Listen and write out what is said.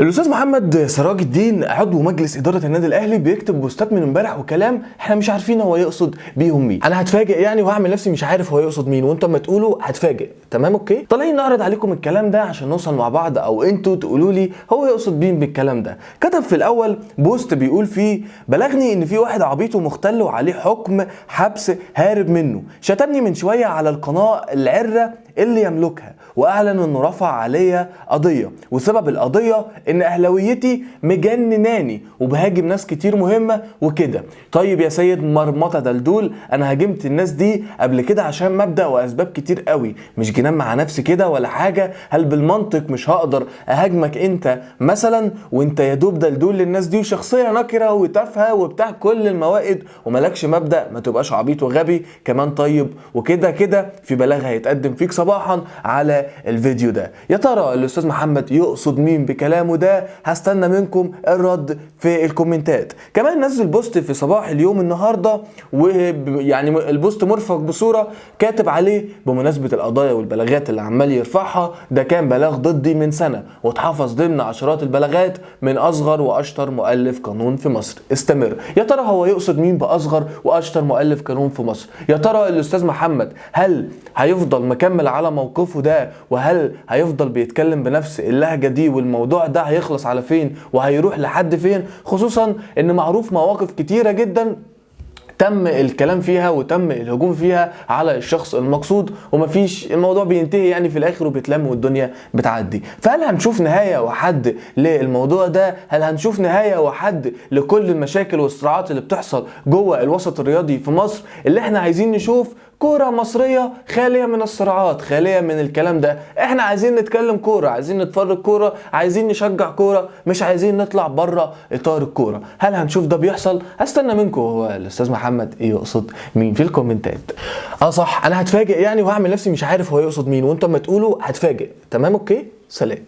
الاستاذ محمد سراج الدين عضو مجلس اداره النادي الاهلي بيكتب بوستات من امبارح وكلام احنا مش عارفين هو يقصد بيهم مين. انا هتفاجئ يعني وهعمل نفسي مش عارف هو يقصد مين، وانتوا اما تقولوا هتفاجئ. تمام اوكي؟ طالعين نعرض عليكم الكلام ده عشان نوصل مع بعض، او انتوا تقولوا لي هو يقصد مين بالكلام ده. كتب في الاول بوست بيقول فيه: بلغني ان في واحد عبيط ومختل وعليه حكم حبس هارب منه، شتمني من شويه على القناه العره اللي يملكها، واعلن انه رفع عليا قضيه، وسبب القضيه ان اهلاويتي مجنناني وبهاجم ناس كتير مهمه وكده. طيب يا سيد مرمطه دلدول، انا هاجمت الناس دي قبل كده عشان مبدا واسباب كتير قوي، مش جنان مع نفسي كده ولا حاجه. هل بالمنطق مش هقدر اهاجمك انت مثلا وانت يا دوب دلدول للناس دي وشخصيه نكره وتافهه وبتاع كل الموائد وملكش مبدا؟ ما تبقاش عبيط وغبي كمان. طيب وكده كده في بلاغ هيتقدم فيك صباحا على الفيديو ده. يا ترى الاستاذ محمد يقصد مين بكلامه ده؟ هستنى منكم الرد في الكومنتات. كمان نزل بوست في صباح اليوم النهارده، ويعني البوست مرفق بصوره كاتب عليه: بمناسبه القضايا والبلاغات اللي عمال يرفعها، ده كان بلاغ ضدي من سنه واتحفظ ضمن عشرات البلاغات من اصغر واشطر مؤلف قانون في مصر. استمر. يا ترى هو يقصد مين باصغر واشطر مؤلف قانون في مصر؟ يا ترى الاستاذ محمد هل هيفضل مكمل على موقفه ده، وهل هيفضل بيتكلم بنفس اللهجه دي، والموضوع ده هيخلص على فين وهيروح لحد فين؟ خصوصا ان معروف مواقف كتيره جدا تم الكلام فيها وتم الهجوم فيها على الشخص المقصود، ومفيش الموضوع بينتهي يعني في الاخر وبيتلم والدنيا بتعدي. فهل هنشوف نهايه وحد للموضوع ده؟ هل هنشوف نهايه وحد لكل المشاكل والصراعات اللي بتحصل جوه الوسط الرياضي في مصر؟ اللي احنا عايزين نشوف كورة مصرية خالية من الصراعات، خالية من الكلام ده. احنا عايزين نتكلم كورة، عايزين نتفرج كورة، عايزين نشجع كورة، مش عايزين نطلع بره اطار الكورة. هل هنشوف ده بيحصل؟ هستنى منكم هو الاستاذ محمد ايه يقصد مين في الكومنتات. صح، انا هتفاجئ يعني وهعمل نفسي مش عارف هو يقصد مين، وانتم ما تقولوا هتفاجئ. تمام اوكي؟ سلام.